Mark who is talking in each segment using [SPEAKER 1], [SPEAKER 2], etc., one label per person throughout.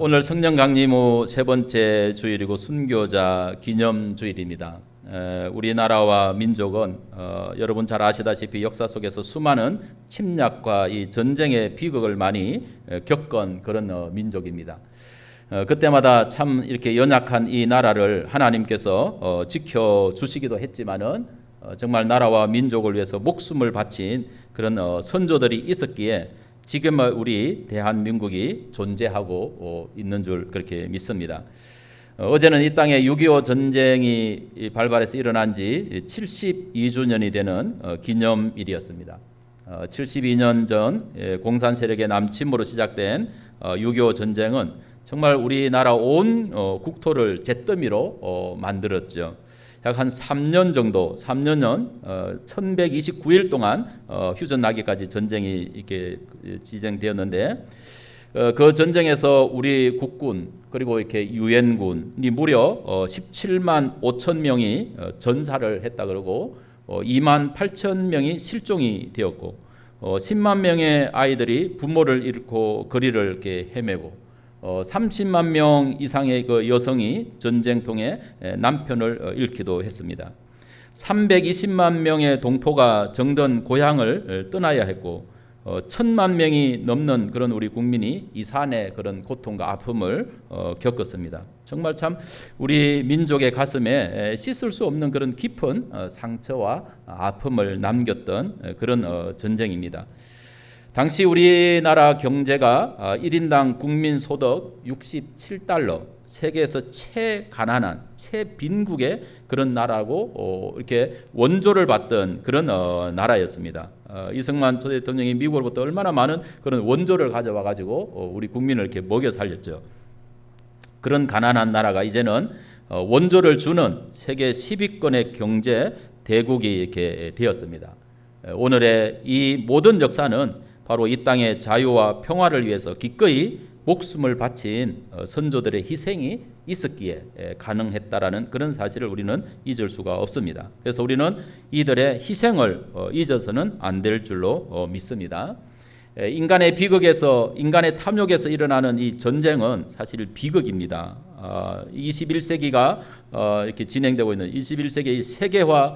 [SPEAKER 1] 오늘 성령 강림 후 세 번째 주일이고 순교자 기념 주일입니다. 우리나라와 민족은 여러분 잘 아시다시피 역사 속에서 수많은 침략과 이 전쟁의 비극을 많이 겪은 그런 민족입니다. 그때마다 참 이렇게 연약한 이 나라를 하나님께서 지켜주시기도 했지만은 정말 나라와 민족을 위해서 목숨을 바친 그런 선조들이 있었기에 지금 우리 대한민국이 존재하고 있는 줄 그렇게 믿습니다. 어제는 이 땅에 6.25 전쟁이 발발해서 일어난 지 72주년이 되는 기념일이었습니다. 72년 전 공산 세력의 남침으로 시작된 6.25 전쟁은 정말 우리나라 온 국토를 잿더미로 만들었죠. 약 한 3년 정도, 3년 1129일 동안 휴전나기까지 전쟁이 이렇게 진행되었는데 그 전쟁에서 우리 국군 그리고 이렇게 유엔군이 무려 17만 5천 명이 전사를 했다 그러고 2만 8천 명이 실종이 되었고 10만 명의 아이들이 부모를 잃고 거리를 이렇게 헤매고 30만 명 이상의 그 여성이 전쟁통에 남편을 잃기도 했습니다. 320만 명의 동포가 정든 고향을 떠나야 했고 1,000만 명이 넘는 그런 우리 국민이 이산의 그런 고통과 아픔을 겪었습니다. 정말 참 우리 민족의 가슴에 씻을 수 없는 그런 깊은 상처와 아픔을 남겼던 그런 전쟁입니다. 당시 우리나라 경제가 1인당 국민 소득 67달러, 세계에서 최가난한, 최빈국의 그런 나라고 이렇게 원조를 받던 그런 나라였습니다. 이승만 초 대통령이 미국으로부터 얼마나 많은 그런 원조를 가져와 가지고 우리 국민을 이렇게 먹여 살렸죠. 그런 가난한 나라가 이제는 원조를 주는 세계 10위권의 경제 대국이 이렇게 되었습니다. 오늘의 이 모든 역사는 바로 이 땅의 자유와 평화를 위해서 기꺼이 목숨을 바친 선조들의 희생이 있었기에 가능했다라는 그런 사실을 우리는 잊을 수가 없습니다. 그래서 우리는 이들의 희생을 잊어서는 안 될 줄로 믿습니다. 인간의 비극에서, 인간의 탐욕에서 일어나는 이 전쟁은 사실 비극입니다. 21세기가 이렇게 진행되고 있는 21세기의 세계화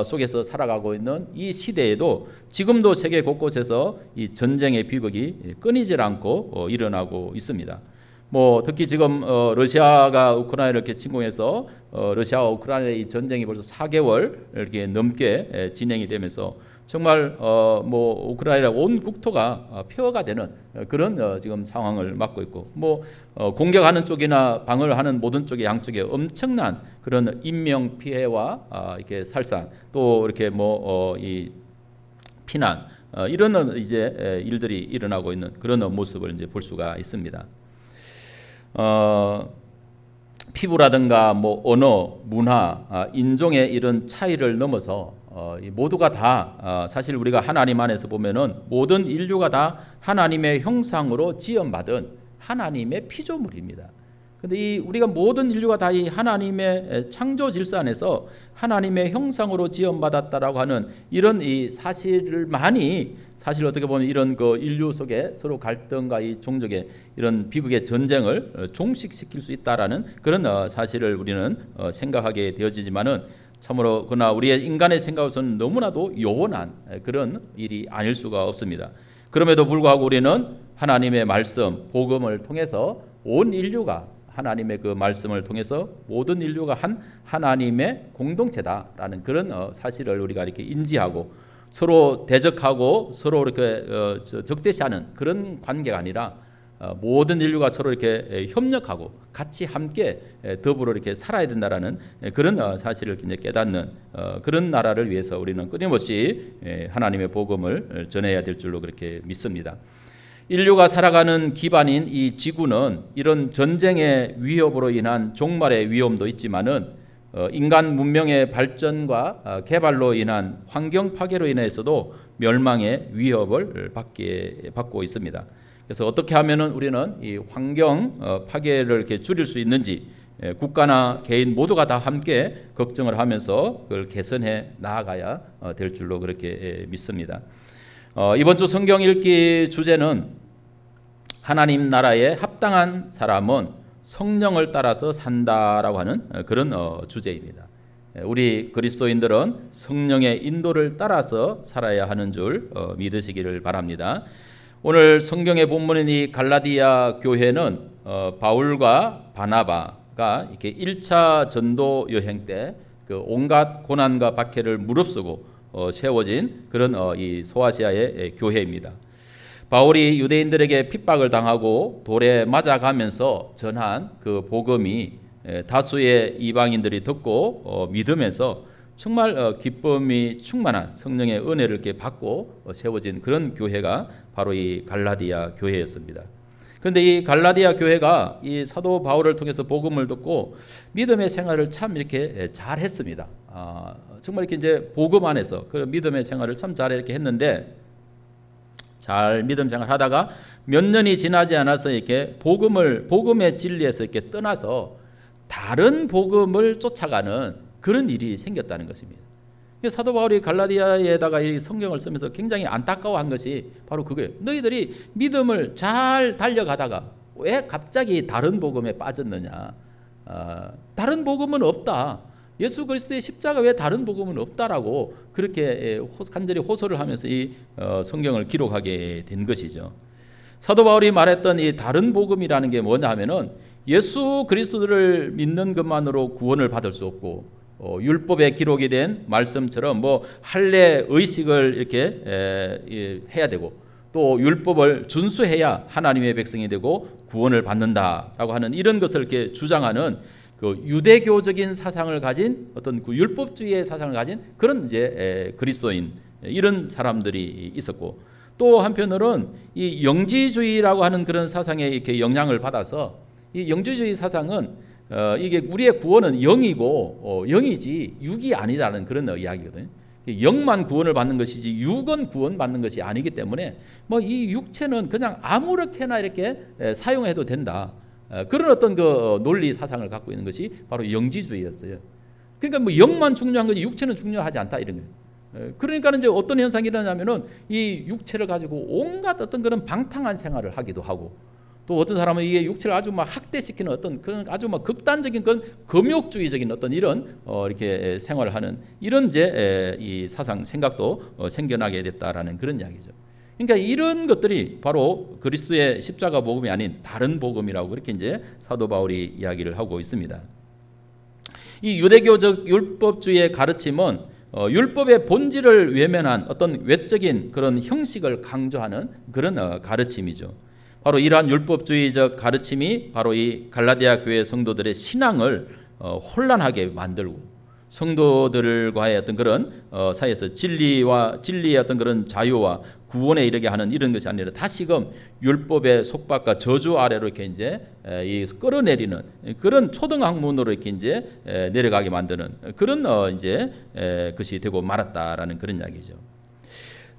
[SPEAKER 1] 속에서 살아가고 있는 이 시대에도 지금도 세계 곳곳에서 이 전쟁의 비극이 끊이질 않고 일어나고 있습니다. 특히 지금 러시아가 우크라이나를 이렇게 침공해서 러시아와 우크라이나의 이 전쟁이 벌써 4개월 이렇게 넘게 진행이 되면서 정말 우크라이나 온 국토가 폐허가 되는 그런 지금 상황을 맞고 있고 공격하는 쪽이나 방어를 하는 모든 쪽의 양쪽에 엄청난 그런 인명 피해와 이렇게 살상 또 이렇게 이 피난 이런 이제 일들이 일어나고 있는 그런 모습을 이제 볼 수가 있습니다. 피부라든가 언어, 문화, 인종의 이런 차이를 넘어서 모두가 다 사실 우리가 하나님 안에서 보면은 모든 인류가 다 하나님의 형상으로 지음받은 하나님의 피조물입니다. 근데 우리가 모든 인류가 다 이 하나님의 창조 질서 안에서 하나님의 형상으로 지음받았다라고 하는 이런 이 사실을 사실 어떻게 보면 이런 그 인류 속에 서로 갈등과 이 종족의 이런 비극의 전쟁을 종식시킬 수 있다라는 그런 사실을 우리는 생각하게 되어지지만은 참으로 그러나 우리의 인간의 생각으로서는 너무나도 요원한 그런 일이 아닐 수가 없습니다. 그럼에도 불구하고 우리는 하나님의 말씀, 복음을 통해서 온 인류가 하나님의 그 말씀을 통해서 모든 인류가 한 하나님의 공동체다라는 그런 사실을 우리가 이렇게 인지하고 서로 대적하고 서로 이렇게 적대시하는 그런 관계가 아니라 모든 인류가 서로 이렇게 협력하고 같이 함께 더불어 이렇게 살아야 된다라는 그런 사실을 이제 깨닫는 그런 나라를 위해서 우리는 끊임없이 하나님의 복음을 전해야 될 줄로 그렇게 믿습니다. 인류가 살아가는 기반인 이 지구는 이런 전쟁의 위협으로 인한 종말의 위험도 있지만은 인간 문명의 발전과 개발로 인한 환경 파괴로 인해서도 멸망의 위협을 받고 있습니다. 그래서 어떻게 하면은 우리는 이 환경 파괴를 이렇게 줄일 수 있는지 국가나 개인 모두가 다 함께 걱정을 하면서 그걸 개선해 나아가야 될 줄로 그렇게 믿습니다. 이번 주 성경 읽기 주제는 하나님 나라에 합당한 사람은 성령을 따라서 산다라고 하는 그런 주제입니다. 우리 그리스도인들은 성령의 인도를 따라서 살아야 하는 줄 믿으시기를 바랍니다. 오늘 성경의 본문인 이 갈라디아 교회는 바울과 바나바가 이렇게 1차 전도 여행 때 그 온갖 고난과 박해를 무릅쓰고 세워진 그런 이 소아시아의 교회입니다. 바울이 유대인들에게 핍박을 당하고 돌에 맞아가면서 전한 그 복음이 다수의 이방인들이 듣고 믿으면서 정말 기쁨이 충만한 성령의 은혜를 이렇게 받고 세워진 그런 교회가 바로 이 갈라디아 교회였습니다. 그런데 이 갈라디아 교회가 이 사도 바울을 통해서 복음을 듣고 믿음의 생활을 참 이렇게 잘했습니다. 정말 이렇게 이제 복음 안에서 그 믿음의 생활을 참 잘 이렇게 했는데, 잘 믿음 생활하다가 몇 년이 지나지 않아서 이렇게 복음의 진리에서 이렇게 떠나서 다른 복음을 쫓아가는 그런 일이 생겼다는 것입니다. 사도 바울이 갈라디아에다가 이 성경을 쓰면서 굉장히 안타까워한 것이 바로 그거예요. 너희들이 믿음을 잘 달려가다가 왜 갑자기 다른 복음에 빠졌느냐? 다른 복음은 없다. 예수 그리스도의 십자가 외에 다른 복음은 없다라고 그렇게 간절히 호소를 하면서 이 성경을 기록하게 된 것이죠. 사도 바울이 말했던 이 다른 복음이라는 게 뭐냐 하면은 예수 그리스도를 믿는 것만으로 구원을 받을 수 없고, 율법에 기록이 된 말씀처럼 뭐 할례 의식을 이렇게 해야 되고, 또 율법을 준수해야 하나님의 백성이 되고 구원을 받는다라고 하는 이런 것을 이렇게 주장하는 그 유대교적인 사상을 가진 어떤 그 율법주의의 사상을 가진 그런 이제 그리스도인, 이런 사람들이 있었고, 또 한편으로는 이 영지주의라고 하는 그런 사상에 이렇게 영향을 받아서, 이 영지주의 사상은 이게 우리의 구원은 영이고 영이지 육이 아니라는 그런 이야기거든요. 영만 구원을 받는 것이지 육은 구원받는 것이 아니기 때문에 뭐 이 육체는 그냥 아무렇게나 이렇게 사용해도 된다. 그런 어떤 그 논리 사상을 갖고 있는 것이 바로 영지주의였어요. 그러니까 뭐 영만 중요한 거지 육체는 중요하지 않다 이런 거예요. 그러니까 이제 어떤 현상이 일어나면은 이 육체를 가지고 온갖 어떤 그런 방탕한 생활을 하기도 하고, 또 어떤 사람은 이게 육체를 아주 막 학대시키는 어떤 그런 아주 막 극단적인 그런 금욕주의적인 어떤 이런 이렇게 생활을 하는 이런 이제 이 사상 생각도 생겨나게 됐다라는 그런 이야기죠. 그러니까 이런 것들이 바로 그리스도의 십자가 복음이 아닌 다른 복음이라고 그렇게 이제 사도 바울이 이야기를 하고 있습니다. 이 유대교적 율법주의의 가르침은 율법의 본질을 외면한 어떤 외적인 그런 형식을 강조하는 그런 가르침이죠. 바로 이러한 율법주의적 가르침이 바로 이 갈라디아 교회 성도들의 신앙을 혼란하게 만들고, 성도들과의 어떤 그런 사이에서 진리의 어떤 그런 자유와 구원에 이르게 하는 이런 것이 아니라 다시금 율법의 속박과 저주 아래로 이렇게 이제 끌어내리는 그런 초등학문으로 이렇게 이제 내려가게 만드는 그런 이제 것이 되고 말았다라는 그런 이야기죠.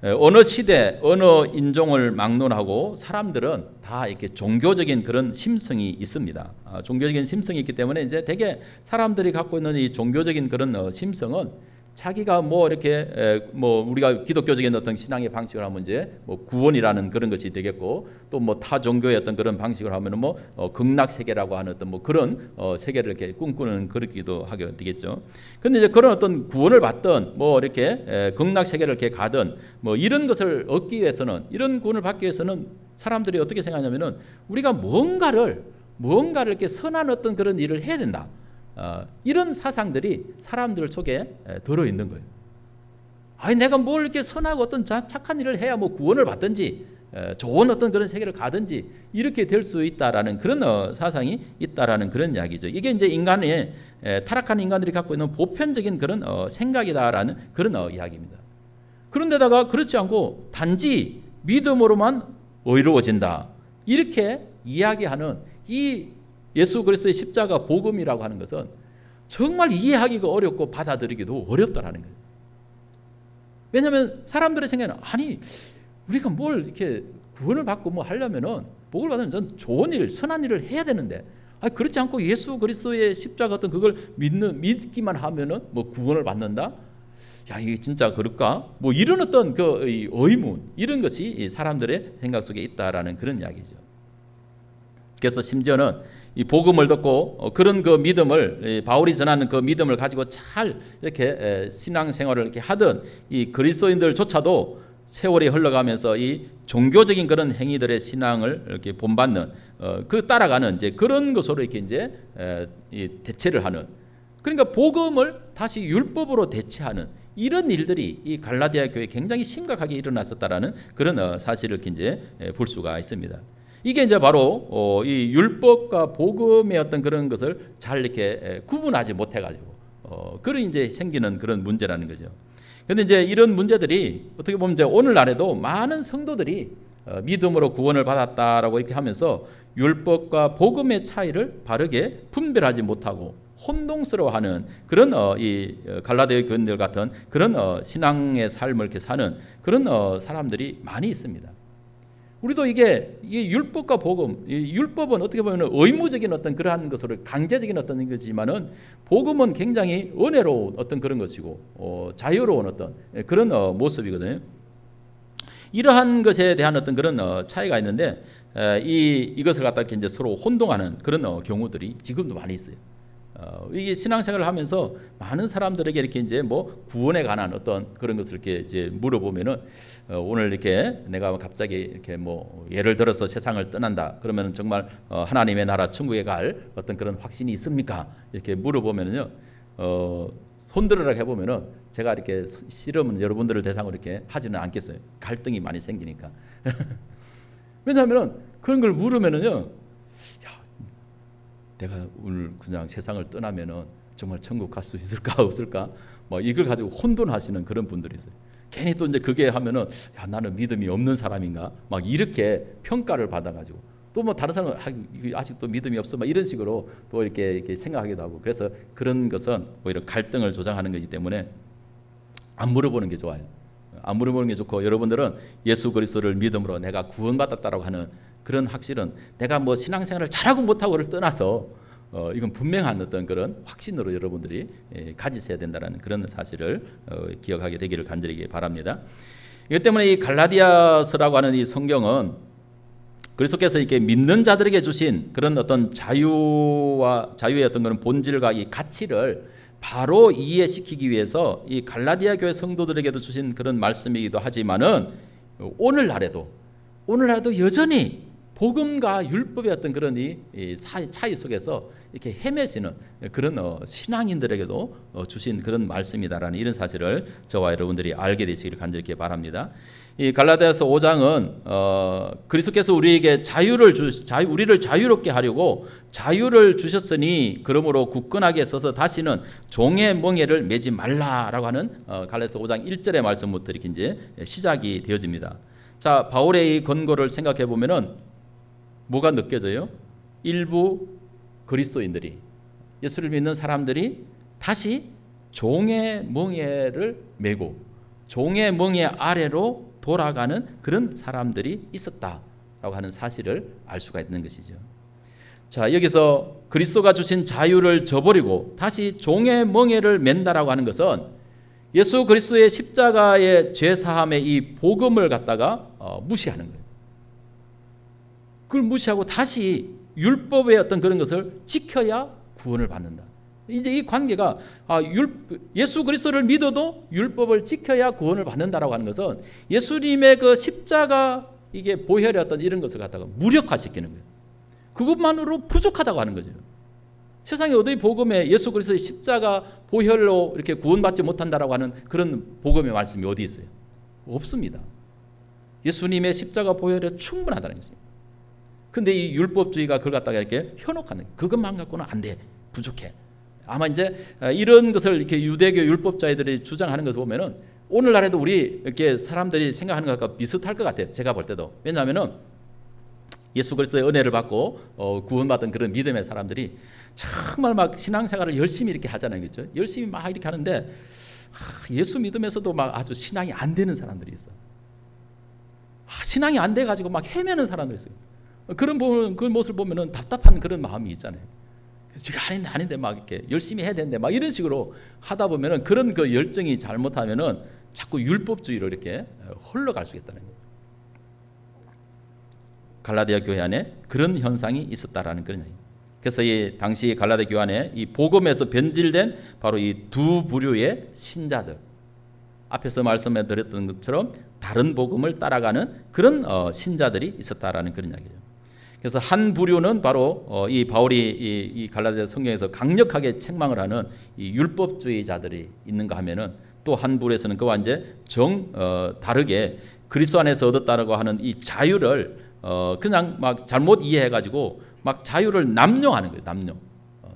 [SPEAKER 1] 어느 시대, 어느 인종을 막론하고 사람들은 다 이렇게 종교적인 그런 심성이 있습니다. 종교적인 심성이 있기 때문에 이제 대개 사람들이 갖고 있는 이 종교적인 그런 심성은 자기가 뭐 이렇게 뭐 우리가 기독교적인 어떤 신앙의 방식을 하면 이제 뭐 구원이라는 그런 것이 되겠고, 또 뭐 타 종교의 어떤 그런 방식을 하면은 뭐 극락 세계라고 하는 어떤 뭐 그런 세계를 이렇게 꿈꾸는 그렇기도 하게 되겠죠. 그런데 이제 그런 어떤 구원을 받든 뭐 이렇게 극락 세계를 이렇게 가든 뭐 이런 것을 얻기 위해서는, 이런 구원을 받기 위해서는 사람들이 어떻게 생각하냐면은 우리가 뭔가를 이렇게 선한 어떤 그런 일을 해야 된다. 이런 사상들이 사람들 속에 들어 있는 거예요. 아니 내가 뭘 이렇게 선하고 어떤 착한 일을 해야 뭐 구원을 받든지 좋은 어떤 그런 세계를 가든지 이렇게 될 수 있다라는 그런 사상이 있다라는 그런 이야기죠. 이게 이제 인간의 타락한 인간들이 갖고 있는 보편적인 그런 생각이다라는 그런 이야기입니다. 그런데다가 그렇지 않고 단지 믿음으로만 의로워진다 이렇게 이야기하는 이 예수 그리스도의 십자가 복음이라고 하는 것은 정말 이해하기가 어렵고 받아들이기도 어렵다라는 거예요. 왜냐하면 사람들의 생각에는 아니 우리가 뭘 이렇게 구원을 받고 뭐 하려면은 복을 받으면 전 좋은 일, 선한 일을 해야 되는데, 그렇지 않고 예수 그리스도의 십자가 같은 그걸 믿기만 하면은 뭐 구원을 받는다? 야 이게 진짜 그럴까? 뭐 이런 어떤 그 의문 이런 것이 사람들의 생각 속에 있다라는 그런 이야기죠. 그래서 심지어는 이 복음을 듣고 그런 그 믿음을 바울이 전하는 그 믿음을 가지고 잘 이렇게 신앙생활을 이렇게 하던 이 그리스도인들조차도 세월이 흘러가면서 이 종교적인 그런 행위들의 신앙을 이렇게 본받는 그 따라가는 이제 그런 것으로 이렇게 이제 이 대체를 하는, 그러니까 복음을 다시 율법으로 대체하는 이런 일들이 이 갈라디아 교회에 굉장히 심각하게 일어났었다라는 그런 사실을 이제 볼 수가 있습니다. 이게 이제 바로 이 율법과 복음의 어떤 그런 것을 잘 이렇게 구분하지 못해가지고 그런 이제 생기는 그런 문제라는 거죠. 그런데 이제 이런 문제들이 어떻게 보면 이제 오늘날에도 많은 성도들이 믿음으로 구원을 받았다라고 이렇게 하면서 율법과 복음의 차이를 바르게 분별하지 못하고 혼동스러워하는 그런 이 갈라디아 교인들 같은 그런 신앙의 삶을 이렇게 사는 그런 사람들이 많이 있습니다. 우리도 이게 율법과 복음, 이 율법은 어떻게 보면 의무적인 어떤 그러한 것으로 강제적인 어떤 것이지만은 복음은 굉장히 은혜로운 어떤 그런 것이고 자유로운 어떤 그런 모습이거든요. 이러한 것에 대한 어떤 그런 차이가 있는데 이것을 갖다 이제 서로 혼동하는 그런 경우들이 지금도 많이 있어요. 이게 신앙생활을 하면서 많은 사람들에게 이렇게 이제 뭐 구원에 관한 어떤 그런 것을 이렇게 이제 물어보면은 오늘 이렇게 내가 갑자기 이렇게 뭐 예를 들어서 세상을 떠난다 그러면 정말 하나님의 나라 천국에 갈 어떤 그런 확신이 있습니까? 이렇게 물어보면은요 손들으라 해보면은 제가 이렇게 실험은 여러분들을 대상으로 이렇게 하지는 않겠어요. 갈등이 많이 생기니까. 왜냐하면은 그런 걸 물으면은요. 내가 오늘 그냥 세상을 떠나면은 정말 천국 갈 수 있을까 없을까? 뭐 이걸 가지고 혼돈하시는 그런 분들이 있어요. 괜히 또 이제 그게 하면은 야 나는 믿음이 없는 사람인가? 막 이렇게 평가를 받아가지고 또 뭐 다른 사람은 아직도 믿음이 없어 막 이런 식으로 또 이렇게 생각하기도 하고 그래서 그런 것은 오히려 갈등을 조장하는 거기 때문에 안 물어보는 게 좋아요. 안 물어보는 게 좋고 여러분들은 예수 그리스도를 믿음으로 내가 구원받았다라고 하는 그런 확실은 내가 뭐 신앙생활을 잘하고 못하고를 떠나서 이건 분명한 어떤 그런 확신으로 여러분들이 가지셔야 된다는 그런 사실을 기억하게 되기를 간절히 바랍니다. 이것 때문에 이 갈라디아서라고 하는 이 성경은 그리스도께서 이렇게 믿는 자들에게 주신 그런 어떤 자유의 어떤 그런 본질과 이 가치를 바로 이해시키기 위해서 이 갈라디아 교회 성도들에게도 주신 그런 말씀이기도 하지만은 오늘날에도 여전히 복음과 율법의 어떤 그런 이 차이 속에서 이렇게 헤매시는 그런 신앙인들에게도 주신 그런 말씀이다라는 이런 사실을 저와 여러분들이 알게 되시기를 간절히 바랍니다. 이 갈라디아서 5장은 그리스도께서 우리에게 우리를 자유롭게 하려고 자유를 주셨으니 그러므로 굳건하게 서서 다시는 종의 멍에를 매지 말라라고 하는 갈라디아서 5장 1절의 말씀부터 이렇게 이제 시작이 되어집니다. 자, 바울의 이 권고를 생각해 보면은 뭐가 느껴져요? 일부 그리스도인들이 예수를 믿는 사람들이 다시 종의 멍에를 메고 종의 멍에 아래로 돌아가는 그런 사람들이 있었다라고 하는 사실을 알 수가 있는 것이죠. 자, 여기서 그리스도가 주신 자유를 저버리고 다시 종의 멍에를 맨다라고 하는 것은 예수 그리스도의 십자가의 죄사함의 이 복음을 갖다가 무시하는 거예요. 그걸 무시하고 다시 율법의 어떤 그런 것을 지켜야 구원을 받는다. 이제 이 관계가 예수 그리스도를 믿어도 율법을 지켜야 구원을 받는다라고 하는 것은 예수님의 그 십자가 이게 보혈의 어떤 이런 것을 갖다가 무력화시키는 거예요. 그것만으로 부족하다고 하는 거죠. 세상에 어디 복음에 예수 그리스도의 십자가 보혈로 이렇게 구원받지 못한다라고 하는 그런 복음의 말씀이 어디 있어요? 없습니다. 예수님의 십자가 보혈에 충분하다는 것입니다. 근데 이 율법주의가 그걸 갖다가 이렇게 현혹하는 그것만 갖고는 안 돼. 부족해. 아마 이제 이런 것을 이렇게 유대교 율법자들이 주장하는 것을 보면은 오늘날에도 우리 이렇게 사람들이 생각하는 것과 비슷할 것 같아요. 제가 볼 때도. 왜냐하면은 예수 그리스도의 은혜를 받고 구원받은 그런 믿음의 사람들이 정말 막 신앙생활을 열심히 이렇게 하잖아요. 그렇죠? 열심히 막 이렇게 하는데 예수 믿으면서도 막 아주 신앙이 안 되는 사람들이 있어. 신앙이 안 돼 가지고 막 헤매는 사람들이 있어요. 그런 모습을 보면은 답답한 그런 마음이 있잖아요. 지금 아닌데 막 이렇게 열심히 해야 되는데 막 이런 식으로 하다 보면은 그런 그 열정이 잘못하면은 자꾸 율법주의로 이렇게 흘러갈 수 있다는 거예요. 갈라디아 교회 안에 그런 현상이 있었다라는 그런 얘기. 그래서 이 당시 갈라디아 교회 안에 이 복음에서 변질된 바로 이 두 부류의 신자들, 앞에서 말씀해 드렸던 것처럼 다른 복음을 따라가는 그런 신자들이 있었다라는 그런 이야기죠. 그래서 한 부류는 바로 이 바울이 이 갈라디아 성경에서 강력하게 책망을 하는 이 율법주의자들이 있는가 하면은, 또 한 부류에서는 그와 이제 다르게 그리스도 안에서 얻었다라고 하는 이 자유를 그냥 막 잘못 이해해가지고 막 자유를 남용하는 거예요.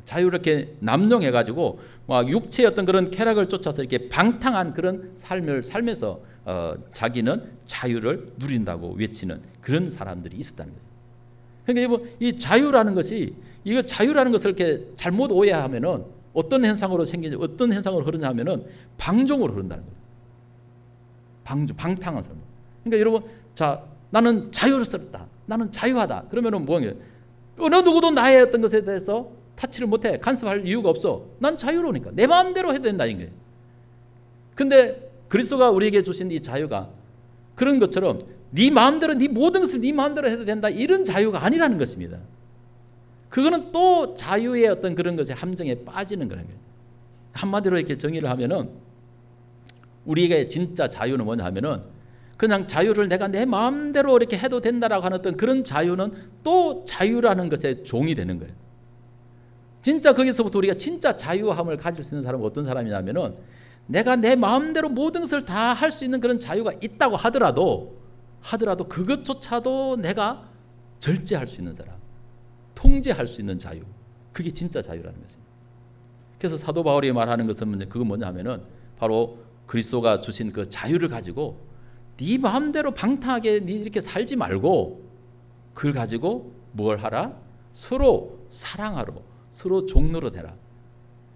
[SPEAKER 1] 자유를 이렇게 남용해가지고 막 육체의 어떤 그런 쾌락을 쫓아서 이렇게 방탕한 그런 삶을 살면서 자기는 자유를 누린다고 외치는 그런 사람들이 있었다는 거예요. 그러니까 이 자유라는 것이, 이거 자유라는 것을 이렇게 잘못 오해하면은 어떤 현상으로 생기냐, 어떤 현상으로 흐르냐 하면은 방종으로 흐른다는 거예요. 방탕한 삶. 그러니까 여러분, 자, 나는 자유롭다, 나는 자유하다. 그러면은 뭐예요? 어느 누구도 나의 어떤 것에 대해서 타치를 못해, 간섭할 이유가 없어. 난 자유로우니까 내 마음대로 해도 된다는 거예요. 근데 그리스도가 우리에게 주신 이 자유가 그런 것처럼 네 마음대로, 네 모든 것을 네 마음대로 해도 된다, 이런 자유가 아니라는 것입니다. 그거는 또 자유의 어떤 그런 것의 함정에 빠지는 거라는 거예요. 한마디로 이렇게 정의를 하면은, 우리에게 진짜 자유는 뭐냐 하면은, 그냥 자유를 내가 내 마음대로 이렇게 해도 된다라고 하는 어떤 그런 자유는 또 자유라는 것의 종이 되는 거예요. 진짜 거기서부터 우리가 진짜 자유함을 가질 수 있는 사람은 어떤 사람이냐면은, 내가 내 마음대로 모든 것을 다 할 수 있는 그런 자유가 있다고 하더라도 그것조차도 내가 절제할 수 있는 사람, 통제할 수 있는 자유, 그게 진짜 자유라는 것입니다. 그래서 사도 바울이 말하는 것은 그건 뭐냐 하면은, 바로 그리스도가 주신 그 자유를 가지고 네 마음대로 방탕하게 네 이렇게 살지 말고, 그걸 가지고 뭘 하라? 서로 사랑하러, 서로 종로로 되라.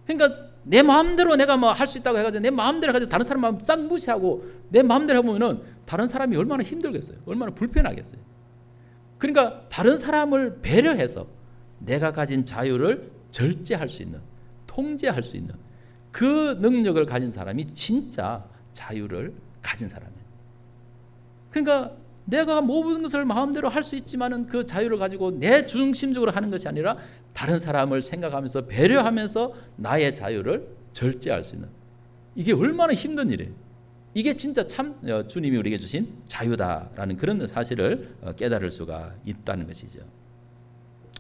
[SPEAKER 1] 그러니까 내 마음대로 내가 뭐 할 수 있다고 해가지고 내 마음대로 해가지고 다른 사람 마음 싹 무시하고 내 마음대로 해보면은 다른 사람이 얼마나 힘들겠어요. 얼마나 불편하겠어요. 그러니까 다른 사람을 배려해서 내가 가진 자유를 절제할 수 있는, 통제할 수 있는 그 능력을 가진 사람이 진짜 자유를 가진 사람이에요. 그러니까 내가 모든 것을 마음대로 할 수 있지만은 그 자유를 가지고 내 중심적으로 하는 것이 아니라 다른 사람을 생각하면서 배려하면서 나의 자유를 절제할 수 있는, 이게 얼마나 힘든 일이에요. 이게 진짜 참 주님이 우리에게 주신 자유다라는 그런 사실을 깨달을 수가 있다는 것이죠.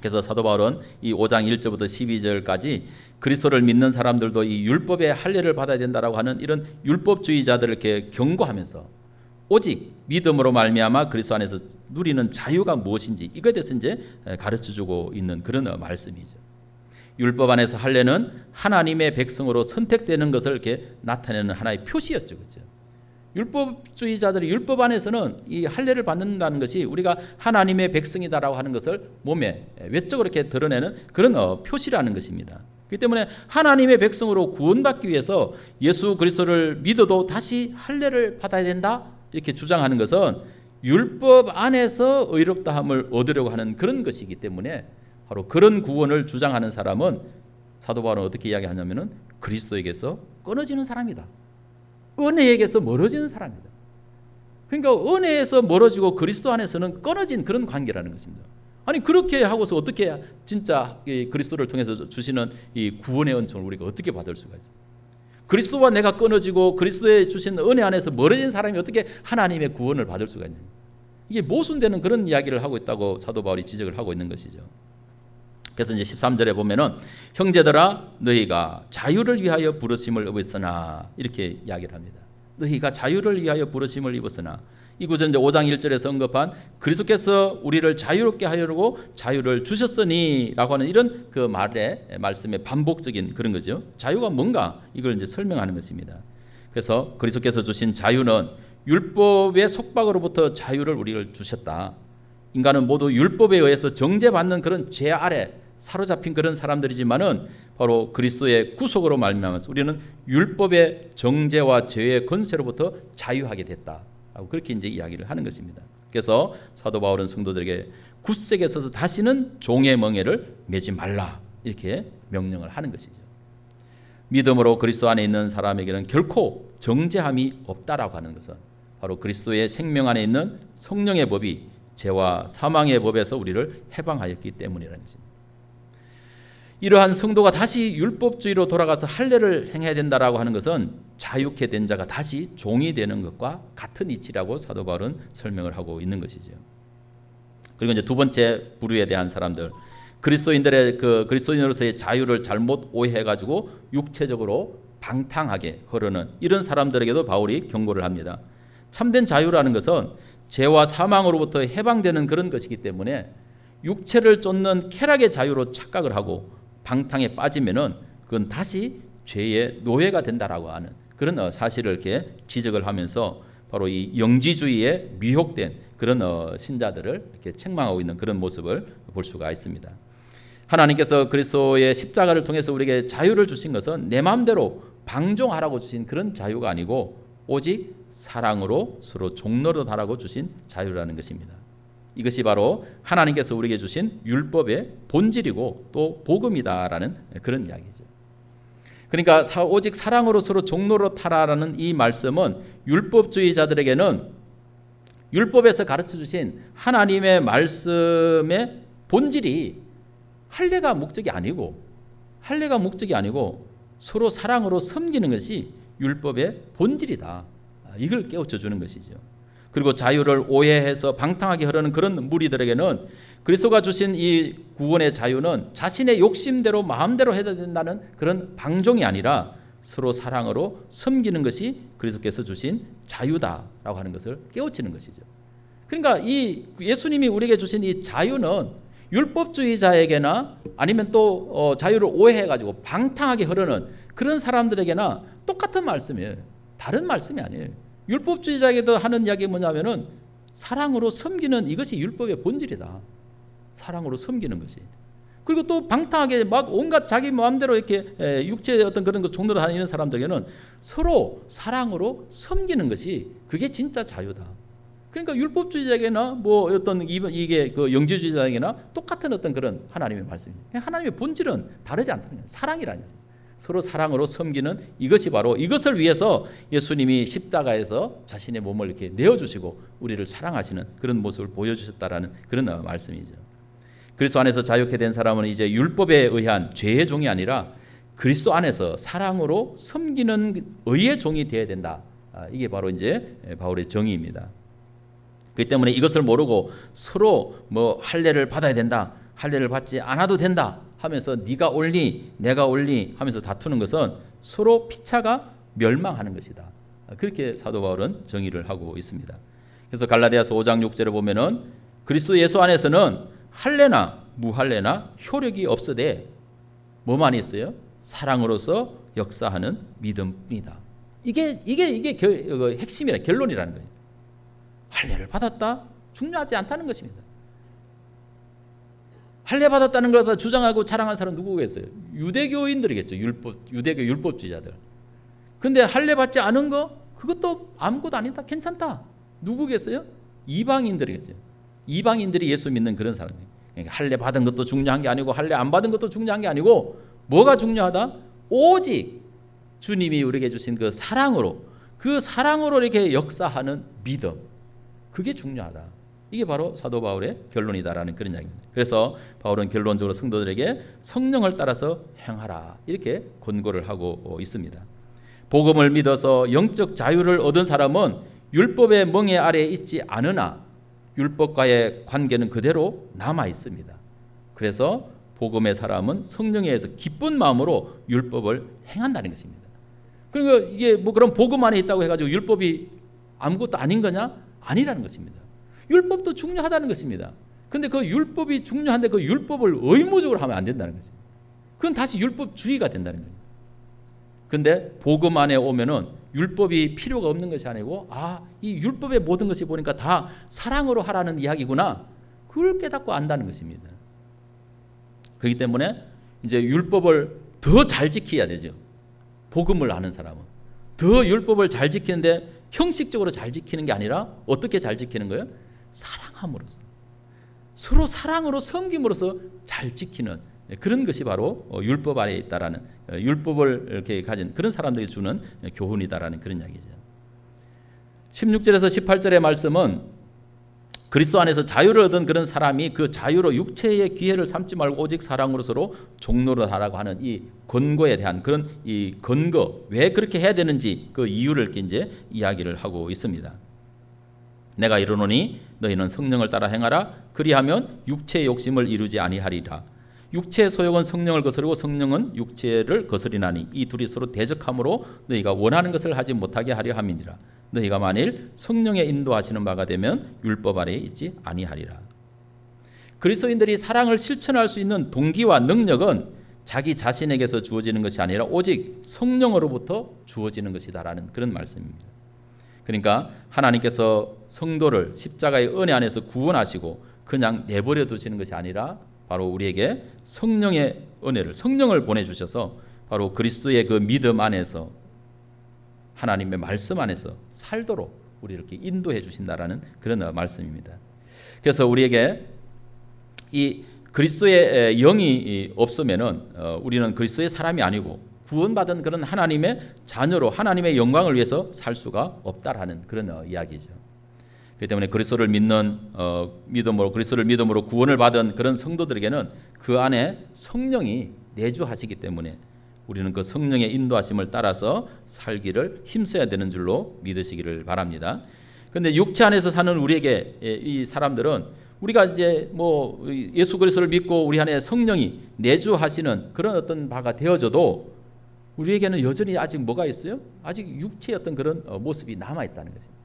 [SPEAKER 1] 그래서 사도 바울은 이 5장 1절부터 12절까지 그리스도를 믿는 사람들도 이 율법의 할례를 받아야 된다라고 하는 이런 율법주의자들을 이렇게 경고하면서, 오직 믿음으로 말미암아 그리스도 안에서 누리는 자유가 무엇인지 이거에 대해서 이제 가르쳐주고 있는 그런 말씀이죠. 율법 안에서 할례는 하나님의 백성으로 선택되는 것을 이렇게 나타내는 하나의 표시였죠, 그렇죠? 율법주의자들이 율법 안에서는 이 할례를 받는다는 것이 우리가 하나님의 백성이다라고 하는 것을 몸에 외적으로 이렇게 드러내는 그런 표시라는 것입니다. 그렇기 때문에 하나님의 백성으로 구원받기 위해서 예수 그리스도를 믿어도 다시 할례를 받아야 된다, 이렇게 주장하는 것은 율법 안에서 의롭다함을 얻으려고 하는 그런 것이기 때문에, 바로 그런 구원을 주장하는 사람은 사도 바울은 어떻게 이야기하냐면은 그리스도에게서 끊어지는 사람이다, 은혜에게서 멀어지는 사람이다. 그러니까 은혜에서 멀어지고 그리스도 안에서는 끊어진 그런 관계라는 것입니다. 아니 그렇게 하고서 어떻게 진짜 그리스도를 통해서 주시는 이 구원의 은총을 우리가 어떻게 받을 수가 있어요? 그리스도와 내가 끊어지고 그리스도의 주신 은혜 안에서 멀어진 사람이 어떻게 하나님의 구원을 받을 수가 있냐, 이게 모순되는 그런 이야기를 하고 있다고 사도 바울이 지적을 하고 있는 것이죠. 그래서 이제 13절에 보면은, 형제들아 너희가 자유를 위하여 부르심을 입었으나, 이렇게 이야기를 합니다. 너희가 자유를 위하여 부르심을 입었으나, 이 구절 이제 5장 1절에서 언급한 그리스도께서 우리를 자유롭게 하려고 자유를 주셨으니라고 하는 이런 그 말씀의 반복적인 그런 거죠. 자유가 뭔가 이걸 이제 설명하는 것입니다. 그래서 그리스도께서 주신 자유는 율법의 속박으로부터 자유를 우리를 주셨다. 인간은 모두 율법에 의해서 정죄받는 그런 죄 아래 사로잡힌 그런 사람들이지만은 바로 그리스도의 구속으로 말미암아서 우리는 율법의 정죄와 죄의 권세로부터 자유하게 됐다. 그렇게 이제 이야기를 하는 것입니다. 그래서 사도 바울은 성도들에게 굳세게 서서 다시는 종의 멍에를 매지 말라, 이렇게 명령을 하는 것이죠. 믿음으로 그리스도 안에 있는 사람에게는 결코 정죄함이 없다라고 하는 것은 바로 그리스도의 생명 안에 있는 성령의 법이 죄와 사망의 법에서 우리를 해방하였기 때문이라는 것입니다. 이러한 성도가 다시 율법주의로 돌아가서 할례를 행해야 된다라고 하는 것은 자유케 된 자가 다시 종이 되는 것과 같은 이치라고 사도 바울은 설명을 하고 있는 것이죠. 그리고 이제 두 번째 부류에 대한 사람들, 그리스도인으로서의 자유를 잘못 오해해가지고 육체적으로 방탕하게 흐르는 이런 사람들에게도 바울이 경고를 합니다. 참된 자유라는 것은 죄와 사망으로부터 해방되는 그런 것이기 때문에 육체를 쫓는 쾌락의 자유로 착각을 하고 방탕에 빠지면은 그건 다시 죄의 노예가 된다라고 하는 그런 사실을 이렇게 지적을 하면서 바로 이 영지주의에 미혹된 그런 신자들을 이렇게 책망하고 있는 그런 모습을 볼 수가 있습니다. 하나님께서 그리스도의 십자가를 통해서 우리에게 자유를 주신 것은 내 마음대로 방종하라고 주신 그런 자유가 아니고 오직 사랑으로 서로 종노릇하라고 주신 자유라는 것입니다. 이것이 바로 하나님께서 우리에게 주신 율법의 본질이고 또 복음이다라는 그런 이야기죠. 그러니까 오직 사랑으로 서로 종노릇하라는 이 말씀은 율법주의자들에게는 율법에서 가르쳐 주신 하나님의 말씀의 본질이 할례가 목적이 아니고 서로 사랑으로 섬기는 것이 율법의 본질이다. 이걸 깨우쳐 주는 것이죠. 그리고 자유를 오해해서 방탕하게 흐르는 그런 무리들에게는 그리스도가 주신 이 구원의 자유는 자신의 욕심대로 마음대로 해야 된다는 그런 방종이 아니라 서로 사랑으로 섬기는 것이 그리스도께서 주신 자유다라고 하는 것을 깨우치는 것이죠. 그러니까 이 예수님이 우리에게 주신 이 자유는 율법주의자에게나 아니면 또 자유를 오해해가지고 방탕하게 흐르는 그런 사람들에게나 똑같은 말씀이에요. 다른 말씀이 아니에요. 율법주의자에게도 하는 이야기가 뭐냐면은 사랑으로 섬기는 이것이 율법의 본질이다. 사랑으로 섬기는 것이. 그리고 또 방탕하게 막 온갖 자기 마음대로 이렇게 육체의 어떤 그런 것 종로를 하는 이런 사람들에게는 서로 사랑으로 섬기는 것이 그게 진짜 자유다. 그러니까 율법주의자에게나 뭐 어떤 이게 그 영지주의자에게나 똑같은 어떤 그런 하나님의 말씀입니다. 하나님의 본질은 다르지 않다는 거예요. 사랑이라는 거죠. 서로 사랑으로 섬기는 이것이 바로 이것을 위해서 예수님이 십자가에서 자신의 몸을 이렇게 내어주시고 우리를 사랑하시는 그런 모습을 보여주셨다라는 그런 말씀이죠. 그리스도 안에서 자유케 된 사람은 이제 율법에 의한 죄의 종이 아니라 그리스도 안에서 사랑으로 섬기는 의의 종이 되어야 된다. 이게 바로 이제 바울의 정의입니다. 그렇기 때문에 이것을 모르고 서로 뭐 할례를 받아야 된다, 할례를 받지 않아도 된다 하면서 네가 옳니 내가 옳니 하면서 다투는 것은 서로 피차가 멸망하는 것이다. 그렇게 사도 바울은 정의를 하고 있습니다. 그래서 갈라디아서 5장 6절을 보면은 그리스도 예수 안에서는 할례나 무할례나 효력이 없으되 뭐만 있어요? 사랑으로서 역사하는 믿음뿐이다. 이게 핵심이라 결론이라는 거예요. 할례를 받았다? 중요하지 않다는 것입니다. 할례 받았다는 걸 다 주장하고 자랑한 사람 누구겠어요? 유대교인들이겠죠. 유대교 율법주의자들. 근데 할례 받지 않은 거 그것도 아무것도 아니다. 괜찮다. 누구겠어요? 이방인들이겠죠. 이방인들이 예수 믿는 그런 사람이에요. 그러니까 할례 받은 것도 중요한 게 아니고 할례 안 받은 것도 중요한 게 아니고 뭐가 중요하다? 오직 주님이 우리에게 주신 그 사랑으로 이렇게 역사하는 믿음. 그게 중요하다. 이게 바로 사도 바울의 결론이다라는 그런 이야기입니다. 그래서 바울은 결론적으로 성도들에게 성령을 따라서 행하라 이렇게 권고를 하고 있습니다. 복음을 믿어서 영적 자유를 얻은 사람은 율법의 멍에 아래에 있지 않으나 율법과의 관계는 그대로 남아 있습니다. 그래서 복음의 사람은 성령에 의해서 기쁜 마음으로 율법을 행한다는 것입니다. 그러니까 이게 뭐 그런 복음 안에 있다고 해가지고 율법이 아무것도 아닌 거냐? 아니라는 것입니다. 율법도 중요하다는 것입니다. 그런데 그 율법이 중요한데 그 율법을 의무적으로 하면 안 된다는 거죠. 그건 다시 율법주의가 된다는 거예요. 그런데 복음 안에 오면은 율법이 필요가 없는 것이 아니고 이 율법의 모든 것이 보니까 다 사랑으로 하라는 이야기구나. 그걸 깨닫고 안다는 것입니다. 그렇기 때문에 이제 율법을 더 잘 지켜야 되죠. 복음을 아는 사람은 더 율법을 잘 지키는데 형식적으로 잘 지키는 게 아니라 어떻게 잘 지키는 거예요? 사랑함으로써 서로 사랑으로 섬김으로써 잘 지키는 그런 것이 바로 율법 안에 있다라는 율법을 이렇게 가진 그런 사람들이 주는 교훈이다라는 그런 이야기죠. 16절에서 18절의 말씀은 그리스도 안에서 자유를 얻은 그런 사람이 그 자유로 육체의 기회를 삼지 말고 오직 사랑으로 서로 종로를 하라고 하는 이 권고에 대한 그런 이 근거, 왜 그렇게 해야 되는지 그 이유를 이제 이야기를 하고 있습니다. 내가 이르노니 너희는 성령을 따라 행하라. 그리하면 육체의 욕심을 이루지 아니하리라. 육체의 소욕은 성령을 거스르고 성령은 육체를 거스리나니 이 둘이 서로 대적함으로 너희가 원하는 것을 하지 못하게 하려 함이니라. 너희가 만일 성령의 인도하시는 바가 되면 율법 아래에 있지 아니하리라. 그리스도인들이 사랑을 실천할 수 있는 동기와 능력은 자기 자신에게서 주어지는 것이 아니라 오직 성령으로부터 주어지는 것이다라는 그런 말씀입니다. 그러니까 하나님께서 성도를 십자가의 은혜 안에서 구원하시고 그냥 내버려 두시는 것이 아니라 바로 우리에게 성령의 은혜를, 성령을 보내주셔서 바로 그리스도의 그 믿음 안에서 하나님의 말씀 안에서 살도록 우리를 이렇게 인도해 주신다라는 그런 말씀입니다. 그래서 우리에게 이 그리스도의 영이 없으면은 우리는 그리스도의 사람이 아니고 구원받은 그런 하나님의 자녀로 하나님의 영광을 위해서 살 수가 없다라는 그런 이야기죠. 그렇기 때문에 그리스도를 믿는 믿음으로 그리스도를 믿음으로 구원을 받은 그런 성도들에게는 그 안에 성령이 내주하시기 때문에 우리는 그 성령의 인도하심을 따라서 살기를 힘써야 되는 줄로 믿으시기를 바랍니다. 그런데 육체 안에서 사는 우리에게 이 사람들은 우리가 이제 뭐 예수 그리스도를 믿고 우리 안에 성령이 내주하시는 그런 어떤 바가 되어져도 우리에게는 여전히 아직 뭐가 있어요? 아직 육체의 어떤 그런 모습이 남아 있다는 것입니다.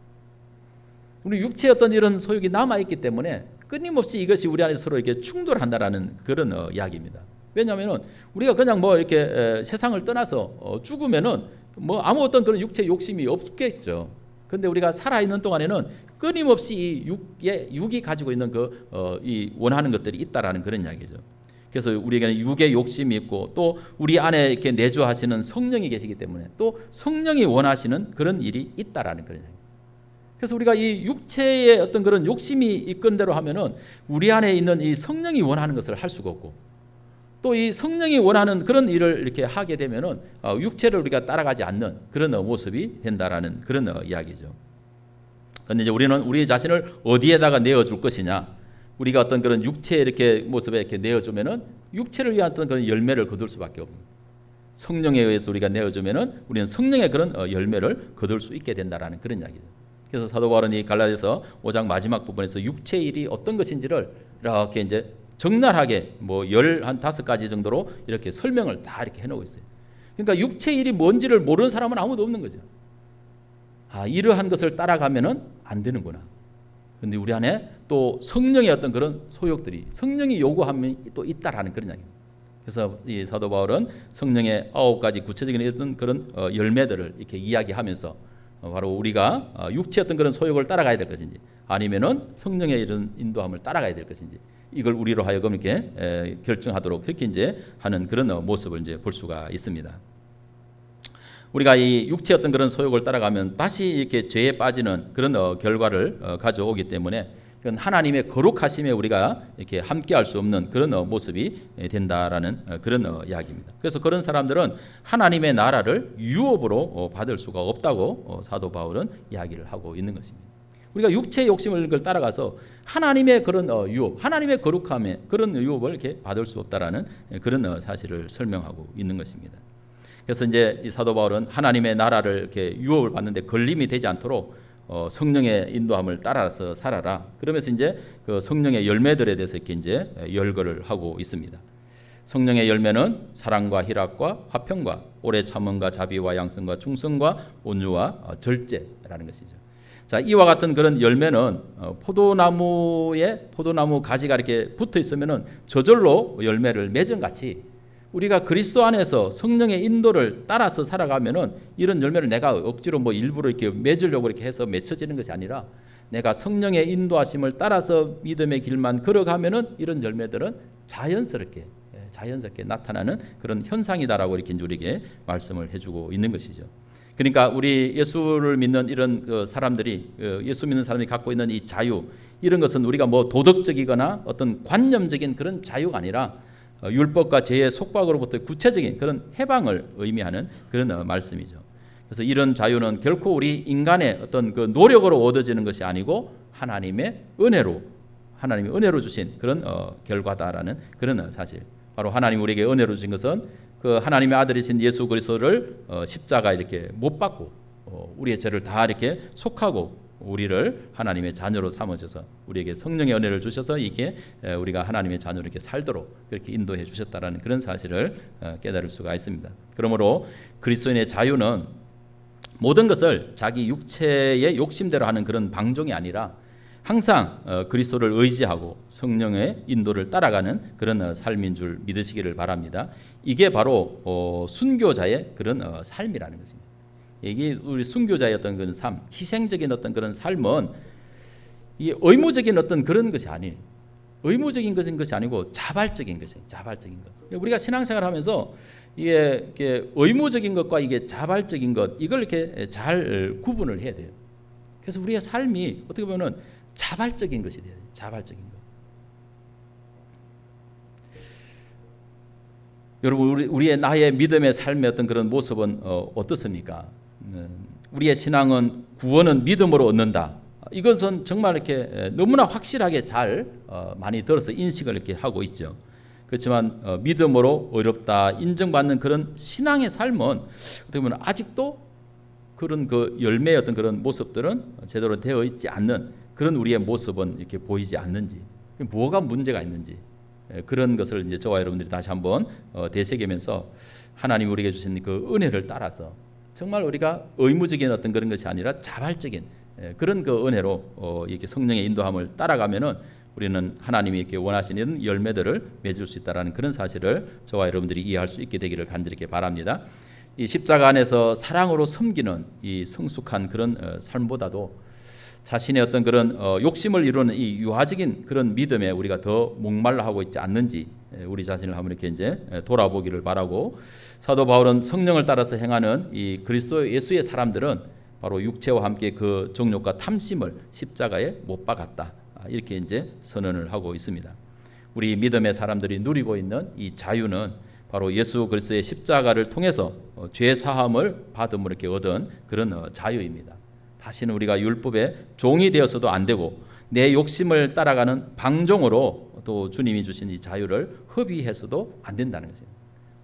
[SPEAKER 1] 우리 육체의 어떤 이런 소욕이 남아 있기 때문에 끊임없이 이것이 우리 안에서 서로 이렇게 충돌한다라는 그런 이야기입니다. 왜냐하면은 우리가 그냥 뭐 이렇게 세상을 떠나서 죽으면은 뭐 아무 어떤 그런 육체 욕심이 없겠죠. 그런데 우리가 살아 있는 동안에는 끊임없이 이 육이 가지고 있는 이 원하는 것들이 있다라는 그런 이야기죠. 그래서 우리에게는 육의 욕심이 있고 또 우리 안에 이렇게 내주하시는 성령이 계시기 때문에 또 성령이 원하시는 그런 일이 있다라는 그런 이야기. 그래서 우리가 이 육체의 어떤 그런 욕심이 이끈 대로 하면은 우리 안에 있는 이 성령이 원하는 것을 할 수가 없고 또 이 성령이 원하는 그런 일을 이렇게 하게 되면은 육체를 우리가 따라가지 않는 그런 모습이 된다라는 그런 이야기죠. 그런데 이제 우리는 우리 자신을 어디에다가 내어줄 것이냐, 우리가 어떤 그런 육체의 이렇게 모습에 이렇게 내어주면은 육체를 위한 어떤 그런 열매를 거둘 수밖에 없는. 성령에 의해서 우리가 내어주면은 우리는 성령의 그런 열매를 거둘 수 있게 된다라는 그런 이야기죠. 그래서 사도 바울은 이 갈라디아서 5장 마지막 부분에서 육체의 일이 어떤 것인지를 이렇게 이제 적나라하게 뭐 15가지 정도로 이렇게 설명을 다 이렇게 해놓고 있어요. 그러니까 육체의 일이 뭔지를 모르는 사람은 아무도 없는 거죠. 이러한 것을 따라가면은 안 되는구나. 그런데 우리 안에 또 성령의 어떤 그런 소욕들이 성령이 요구함이 또 있다라는 그런 이야기입니다. 그래서 이 사도 바울은 성령의 9가지 구체적인 어떤 그런 열매들을 이렇게 이야기하면서 바로 우리가 육체의 어떤 그런 소욕을 따라가야 될 것인지 아니면은 성령의 이런 인도함을 따라가야 될 것인지 이걸 우리로 하여금 이렇게 결정하도록 그렇게 이제 하는 그런 모습을 이제 볼 수가 있습니다. 우리가 이 육체의 어떤 그런 소욕을 따라가면 다시 이렇게 죄에 빠지는 그런 결과를 가져오기 때문에 이건 하나님의 거룩하심에 우리가 이렇게 함께할 수 없는 그런 모습이 된다라는 그런 이야기입니다. 그래서 그런 사람들은 하나님의 나라를 유업으로 받을 수가 없다고 사도 바울은 이야기를 하고 있는 것입니다. 우리가 육체의 욕심을 따라가서 하나님의 그런 유업, 하나님의 거룩함의 그런 유업을 이렇게 받을 수 없다라는 그런 사실을 설명하고 있는 것입니다. 그래서 이제 이 사도 바울은 하나님의 나라를 이렇게 유업을 받는데 걸림이 되지 않도록 성령의 인도함을 따라서 살아라. 그러면서 이제 그 성령의 열매들에 대해서 이렇게 이제 열거를 하고 있습니다. 성령의 열매는 사랑과 희락과 화평과 오래 참음과 자비와 양성과 충성과 온유와 절제라는 것이죠. 자, 이와 같은 그런 열매는 포도나무 가지가 이렇게 붙어 있으면은 저절로 열매를 맺은 같이 우리가 그리스도 안에서 성령의 인도를 따라서 살아가면은 이런 열매를 내가 억지로 뭐 일부러 이렇게 맺으려고 이렇게 해서 맺혀지는 것이 아니라 내가 성령의 인도하심을 따라서 믿음의 길만 걸어가면은 이런 열매들은 자연스럽게 나타나는 그런 현상이다라고 이렇게 우리에게 말씀을 해주고 있는 것이죠. 그러니까 우리 예수를 믿는 이런 그 사람들이 예수 믿는 사람이 갖고 있는 이 자유 이런 것은 우리가 뭐 도덕적이거나 어떤 관념적인 그런 자유가 아니라 율법과 죄의 속박으로부터 구체적인 그런 해방을 의미하는 그런 말씀이죠. 그래서 이런 자유는 결코 우리 인간의 어떤 그 노력으로 얻어지는 것이 아니고 하나님의 은혜로 주신 그런 결과다라는 그런 사실. 바로 하나님 우리에게 은혜로 주신 것은 그 하나님의 아들이신 예수 그리스도를 십자가 이렇게 못 박고 우리의 죄를 다 이렇게 속하고 우리를 하나님의 자녀로 삼으셔서 우리에게 성령의 은혜를 주셔서 이게 우리가 하나님의 자녀로 이렇게 살도록 그렇게 인도해 주셨다라는 그런 사실을 깨달을 수가 있습니다. 그러므로 그리스도인의 자유는 모든 것을 자기 육체의 욕심대로 하는 그런 방종이 아니라 항상 그리스도를 의지하고 성령의 인도를 따라가는 그런 삶인 줄 믿으시기를 바랍니다. 이게 바로 순교자의 그런 삶이라는 것입니다. 이게 우리 순교자의 어떤 그런 삶, 희생적인 어떤 그런 삶은 이 의무적인 어떤 그런 것이 아니에요. 의무적인 것이 아니고 자발적인 것이에요. 자발적인 것. 우리가 신앙생활하면서 이게 의무적인 것과 이게 자발적인 것 이걸 이렇게 잘 구분을 해야 돼요. 그래서 우리의 삶이 어떻게 보면은 자발적인 것이 돼요. 자발적인 것. 여러분 우리의 나의 믿음의 삶의 어떤 그런 모습은 어떻습니까? 우리의 신앙은 구원은 믿음으로 얻는다. 이것은 정말 이렇게 너무나 확실하게 잘 많이 들어서 인식을 이렇게 하고 있죠. 그렇지만 믿음으로 어렵다 인정받는 그런 신앙의 삶은 어떻게 보면 아직도 그런 그 열매의 어떤 그런 모습들은 제대로 되어 있지 않는 그런 우리의 모습은 이렇게 보이지 않는지, 뭐가 문제가 있는지 그런 것을 이제 저와 여러분들이 다시 한번 되새기면서 하나님 우리에게 주신 그 은혜를 따라서 정말 우리가 의무적인 어떤 그런 것이 아니라 자발적인 그런 그 은혜로 이렇게 성령의 인도함을 따라가면은 우리는 하나님이 이렇게 원하시는 열매들을 맺을 수 있다라는 그런 사실을 저와 여러분들이 이해할 수 있게 되기를 간절히 바랍니다. 이 십자가 안에서 사랑으로 섬기는 이 성숙한 그런 삶보다도 자신의 어떤 그런 욕심을 이루는 이 유아적인 그런 믿음에 우리가 더 목말라 하고 있지 않는지 우리 자신을 한번 이렇게 이제 돌아보기를 바라고, 사도 바울은 성령을 따라서 행하는 이 그리스도 예수의 사람들은 바로 육체와 함께 그 정욕과 탐심을 십자가에 못 박았다. 이렇게 이제 선언을 하고 있습니다. 우리 믿음의 사람들이 누리고 있는 이 자유는 바로 예수 그리스도의 십자가를 통해서 죄 사함을 받음으로 이렇게 얻은 그런 자유입니다. 다시는 우리가 율법의 종이 되어서도 안 되고 내 욕심을 따라가는 방종으로 또 주님이 주신 이 자유를 허비해서도 안 된다는 거죠.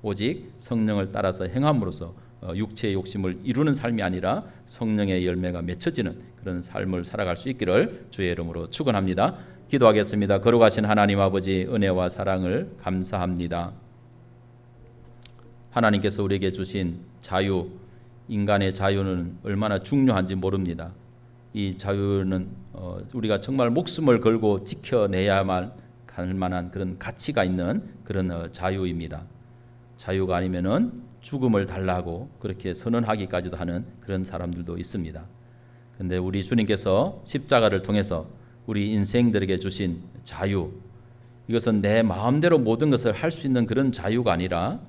[SPEAKER 1] 오직 성령을 따라서 행함으로써 육체의 욕심을 이루는 삶이 아니라 성령의 열매가 맺혀지는 그런 삶을 살아갈 수 있기를 주의 이름으로 축원합니다. 기도하겠습니다. 거룩하신 하나님 아버지, 은혜와 사랑을 감사합니다. 하나님께서 우리에게 주신 자유, 인간의 자유는 얼마나 중요한지 모릅니다. 이 자유는 우리가 정말 목숨을 걸고 지켜내야만 할 만한 그런 가치가 있는 그런 자유입니다. 자유가 아니면은 죽음을 달라고 그렇게 선언하기까지도 하는 그런 사람들도 있습니다. 그런데 우리 주님께서 십자가를 통해서 우리 인생들에게 주신 자유, 이것은 내 마음대로 모든 것을 할 수 있는 그런 자유가 아니라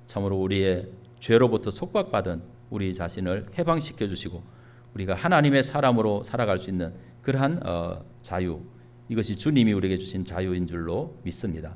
[SPEAKER 1] 참으로 우리의 죄로부터 속박받은 우리 자신을 해방시켜 주시고 우리가 하나님의 사람으로 살아갈 수 있는 그러한 자유, 이것이 주님이 우리에게 주신 자유인 줄로 믿습니다.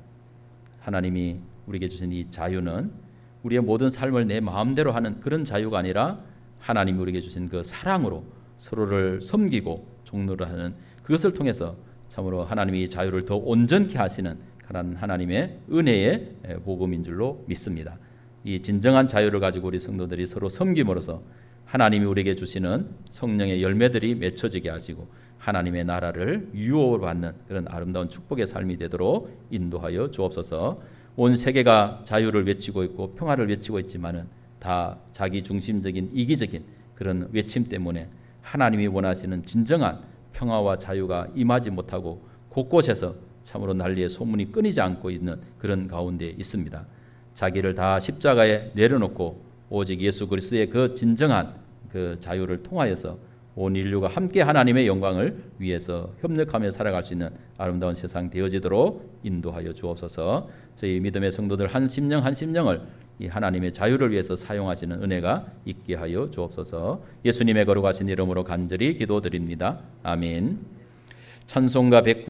[SPEAKER 1] 하나님이 우리에게 주신 이 자유는 우리의 모든 삶을 내 마음대로 하는 그런 자유가 아니라 하나님이 우리에게 주신 그 사랑으로 서로를 섬기고 종로를 하는 그것을 통해서 참으로 하나님이 이 자유를 더 온전케 하시는 그런 하나님의 은혜의 복음인 줄로 믿습니다. 이 진정한 자유를 가지고 우리 성도들이 서로 섬김으로써 하나님이 우리에게 주시는 성령의 열매들이 맺혀지게 하시고 하나님의 나라를 유업받는 그런 아름다운 축복의 삶이 되도록 인도하여 주옵소서. 온 세계가 자유를 외치고 있고 평화를 외치고 있지만은 다 자기 중심적인 이기적인 그런 외침 때문에 하나님이 원하시는 진정한 평화와 자유가 임하지 못하고 곳곳에서 참으로 난리의 소문이 끊이지 않고 있는 그런 가운데 있습니다. 자기를 다 십자가에 내려놓고 오직 예수 그리스도의 그 진정한 그 자유를 통하여서 온 인류가 함께 하나님의 영광을 위해서 협력하며 살아갈 수 있는 아름다운 세상 되어지도록 인도하여 주옵소서. 저희 믿음의 성도들 한 심령 한 심령을 이 하나님의 자유를 위해서 사용하시는 은혜가 있게 하여 주옵소서. 예수님의 거룩하신 이름으로 간절히 기도드립니다. 아멘. 찬송가 109